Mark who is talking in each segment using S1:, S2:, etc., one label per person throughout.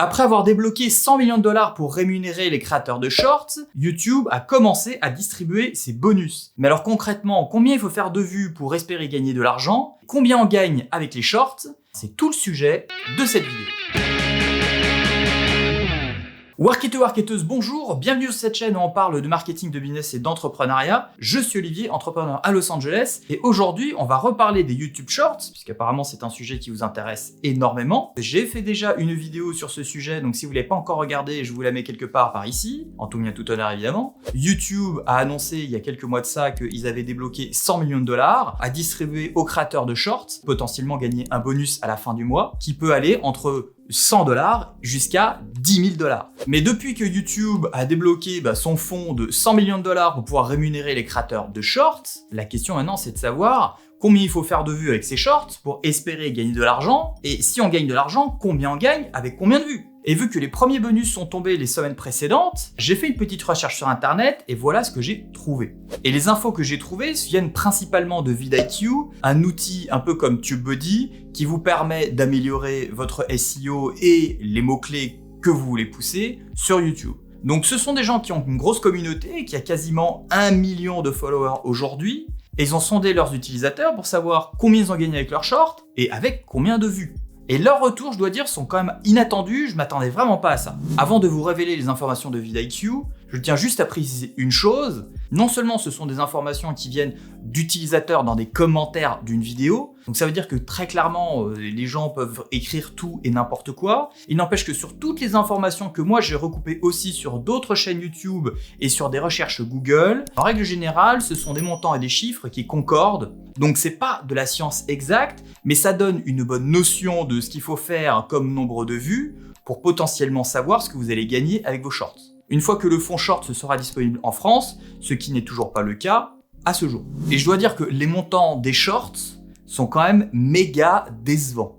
S1: Après avoir débloqué 100 millions de dollars pour rémunérer les créateurs de shorts, YouTube a commencé à distribuer ses bonus. Mais alors concrètement, combien il faut faire de vues pour espérer gagner de l'argent? Combien on gagne avec les shorts? C'est tout le sujet de cette vidéo. Worketeux, worketeuses, bonjour, bienvenue sur cette chaîne où on parle de marketing, de business et d'entrepreneuriat. Je suis Olivier, entrepreneur à Los Angeles et aujourd'hui on va reparler des YouTube Shorts puisqu'apparemment c'est un sujet qui vous intéresse énormément. J'ai fait déjà une vidéo sur ce sujet, donc si vous ne l'avez pas encore regardé, je vous la mets quelque part par ici, en tout bien tout honneur évidemment. YouTube a annoncé il y a quelques mois de ça qu'ils avaient débloqué 100 millions de dollars à distribuer aux créateurs de shorts, potentiellement gagner un bonus à la fin du mois qui peut aller entre 100 dollars jusqu'à 10 000 dollars. Mais depuis que YouTube a débloqué son fonds de 100 millions de dollars pour pouvoir rémunérer les créateurs de shorts, la question maintenant c'est de savoir combien il faut faire de vues avec ces shorts pour espérer gagner de l'argent, et si on gagne de l'argent, combien on gagne avec combien de vues. Et vu que les premiers bonus sont tombés les semaines précédentes, j'ai fait une petite recherche sur internet et voilà ce que j'ai trouvé. Et les infos que j'ai trouvées viennent principalement de vidIQ, un outil un peu comme TubeBuddy qui vous permet d'améliorer votre SEO et les mots-clés que vous voulez pousser sur YouTube. Donc ce sont des gens qui ont une grosse communauté, qui a quasiment 1 million de followers aujourd'hui, et ils ont sondé leurs utilisateurs pour savoir combien ils ont gagné avec leurs shorts et avec combien de vues. Et leurs retours, je dois dire, sont quand même inattendus, je m'attendais vraiment pas à ça. Avant de vous révéler les informations de vidIQ, je tiens juste à préciser une chose. Non seulement ce sont des informations qui viennent d'utilisateurs dans des commentaires d'une vidéo, donc ça veut dire que très clairement, les gens peuvent écrire tout et n'importe quoi. Il n'empêche que sur toutes les informations que moi j'ai recoupées aussi sur d'autres chaînes YouTube et sur des recherches Google, en règle générale, ce sont des montants et des chiffres qui concordent. Donc c'est pas de la science exacte, mais ça donne une bonne notion de ce qu'il faut faire comme nombre de vues pour potentiellement savoir ce que vous allez gagner avec vos shorts. Une fois que le fonds short sera disponible en France, ce qui n'est toujours pas le cas à ce jour. Et je dois dire que les montants des shorts sont quand même méga décevants.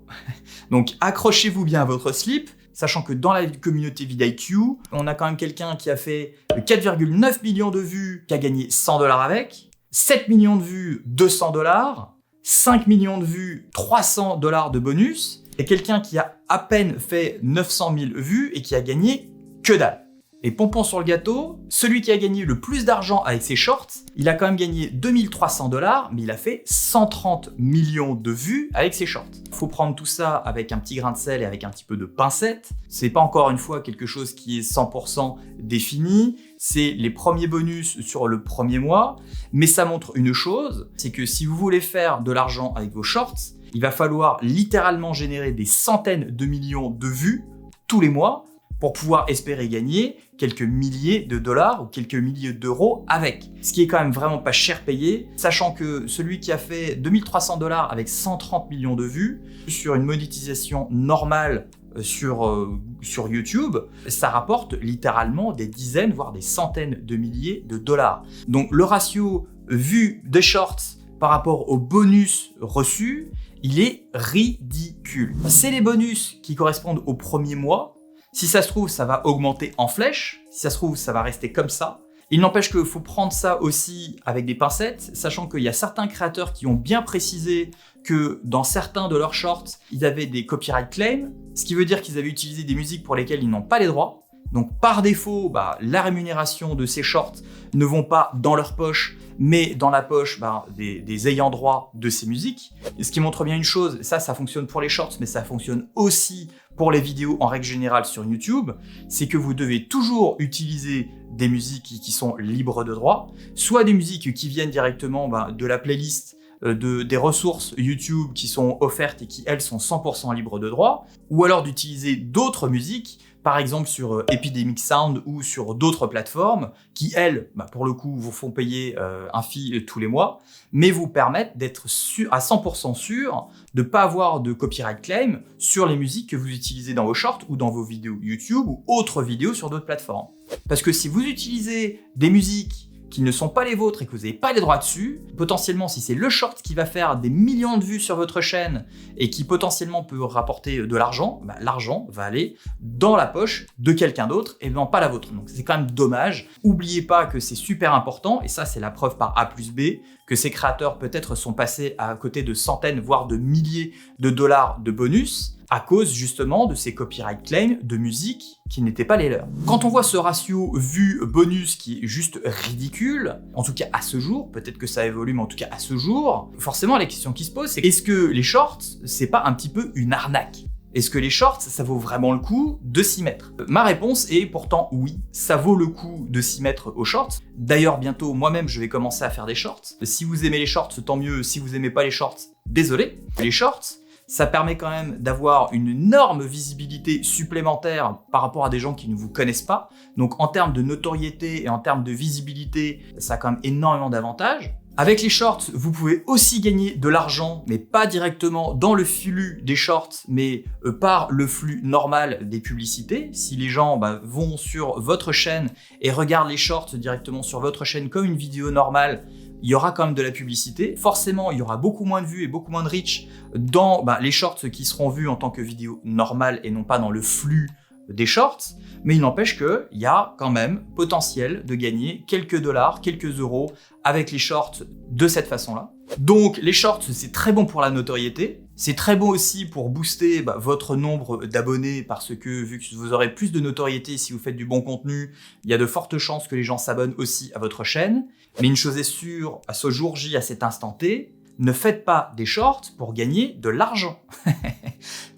S1: Donc accrochez-vous bien à votre slip, sachant que dans la communauté vidIQ, on a quand même quelqu'un qui a fait 4,9 millions de vues, qui a gagné 100 dollars avec, 7 millions de vues, 200 dollars, 5 millions de vues, 300 dollars de bonus, et quelqu'un qui a à peine fait 900 000 vues et qui a gagné que dalle. Et pompon sur le gâteau, celui qui a gagné le plus d'argent avec ses shorts, il a quand même gagné 2300 dollars, mais il a fait 130 millions de vues avec ses shorts. Faut prendre tout ça avec un petit grain de sel et avec un petit peu de pincette. C'est pas encore une fois quelque chose qui est 100% défini. C'est les premiers bonus sur le premier mois. Mais ça montre une chose, c'est que si vous voulez faire de l'argent avec vos shorts, il va falloir littéralement générer des centaines de millions de vues tous les mois pour pouvoir espérer gagner quelques milliers de dollars ou quelques milliers d'euros avec. Ce qui est quand même vraiment pas cher payé, sachant que celui qui a fait 2300 dollars avec 130 millions de vues, sur une monétisation normale sur YouTube, ça rapporte littéralement des dizaines, voire des centaines de milliers de dollars. Donc le ratio vue des shorts par rapport aux bonus reçus, il est ridicule. C'est les bonus qui correspondent au premier mois. Si ça se trouve, ça va augmenter en flèche. Si ça se trouve, ça va rester comme ça. Il n'empêche qu'il faut prendre ça aussi avec des pincettes, sachant qu'il y a certains créateurs qui ont bien précisé que dans certains de leurs shorts, ils avaient des copyright claims, ce qui veut dire qu'ils avaient utilisé des musiques pour lesquelles ils n'ont pas les droits. Donc par défaut, la rémunération de ces shorts ne vont pas dans leur poche, mais dans la poche des ayants droit de ces musiques. Et ce qui montre bien une chose, ça fonctionne pour les shorts, mais ça fonctionne aussi pour les vidéos en règle générale sur YouTube, c'est que vous devez toujours utiliser des musiques qui sont libres de droit, soit des musiques qui viennent directement de la playlist, des ressources YouTube qui sont offertes et qui, elles, sont 100% libres de droit, ou alors d'utiliser d'autres musiques, par exemple sur Epidemic Sound ou sur d'autres plateformes qui, elles, pour le coup, vous font payer un fee tous les mois, mais vous permettent d'être à 100% sûr de ne pas avoir de copyright claim sur les musiques que vous utilisez dans vos shorts ou dans vos vidéos YouTube ou autres vidéos sur d'autres plateformes. Parce que si vous utilisez des musiques qui ne sont pas les vôtres et que vous n'avez pas les droits dessus, potentiellement si c'est le short qui va faire des millions de vues sur votre chaîne et qui potentiellement peut rapporter de l'argent, l'argent va aller dans la poche de quelqu'un d'autre et non pas la vôtre. Donc c'est quand même dommage. N'oubliez pas que c'est super important, et ça c'est la preuve par A plus B, que ces créateurs peut-être sont passés à côté de centaines voire de milliers de dollars de bonus. à cause justement de ces copyright claims de musique qui n'étaient pas les leurs. Quand on voit ce ratio vue-bonus qui est juste ridicule, en tout cas à ce jour, peut-être que ça évolue, mais en tout cas à ce jour, forcément la question qui se pose, c'est est-ce que les shorts, c'est pas un petit peu une arnaque ? Est-ce que les shorts, ça vaut vraiment le coup de s'y mettre? Ma réponse est pourtant oui, ça vaut le coup de s'y mettre aux shorts. D'ailleurs, bientôt, moi-même, je vais commencer à faire des shorts. Si vous aimez les shorts, tant mieux. Si vous aimez pas les shorts, désolé. Les shorts, ça permet quand même d'avoir une énorme visibilité supplémentaire par rapport à des gens qui ne vous connaissent pas. Donc en termes de notoriété et en termes de visibilité, ça a quand même énormément d'avantages. Avec les shorts, vous pouvez aussi gagner de l'argent, mais pas directement dans le flux des shorts, mais par le flux normal des publicités. Si les gens vont sur votre chaîne et regardent les shorts directement sur votre chaîne comme une vidéo normale, il y aura quand même de la publicité. Forcément, il y aura beaucoup moins de vues et beaucoup moins de reach dans les shorts qui seront vus en tant que vidéo normale et non pas dans le flux des shorts, mais il n'empêche qu'il y a quand même potentiel de gagner quelques dollars, quelques euros avec les shorts de cette façon-là. Donc les shorts, c'est très bon pour la notoriété, c'est très bon aussi pour booster votre nombre d'abonnés parce que vu que vous aurez plus de notoriété si vous faites du bon contenu, il y a de fortes chances que les gens s'abonnent aussi à votre chaîne. Mais une chose est sûre, à ce jour J, à cet instant T, ne faites pas des shorts pour gagner de l'argent.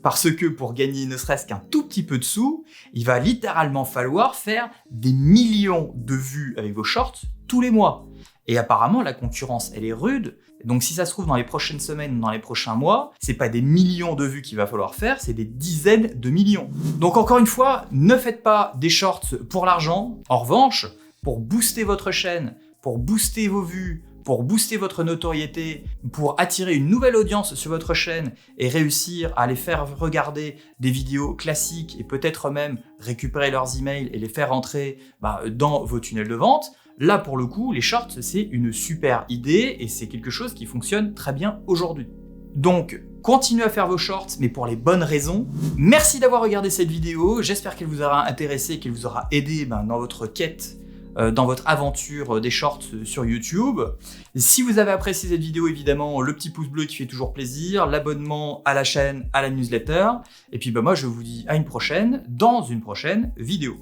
S1: Parce que pour gagner ne serait-ce qu'un tout petit peu de sous, il va littéralement falloir faire des millions de vues avec vos shorts tous les mois. Et apparemment, la concurrence, elle est rude. Donc si ça se trouve dans les prochaines semaines ou dans les prochains mois, c'est pas des millions de vues qu'il va falloir faire, c'est des dizaines de millions. Donc encore une fois, ne faites pas des shorts pour l'argent. En revanche, pour booster votre chaîne, pour booster vos vues, pour booster votre notoriété, pour attirer une nouvelle audience sur votre chaîne et réussir à les faire regarder des vidéos classiques et peut-être même récupérer leurs emails et les faire rentrer dans vos tunnels de vente, là pour le coup, les shorts, c'est une super idée et c'est quelque chose qui fonctionne très bien aujourd'hui. Donc, continuez à faire vos shorts, mais pour les bonnes raisons. Merci d'avoir regardé cette vidéo, j'espère qu'elle vous aura intéressé, qu'elle vous aura aidé dans votre quête, dans votre aventure des shorts sur YouTube. Si vous avez apprécié cette vidéo, évidemment, le petit pouce bleu qui fait toujours plaisir, l'abonnement à la chaîne, à la newsletter. Et puis moi, je vous dis à une prochaine, dans une prochaine vidéo.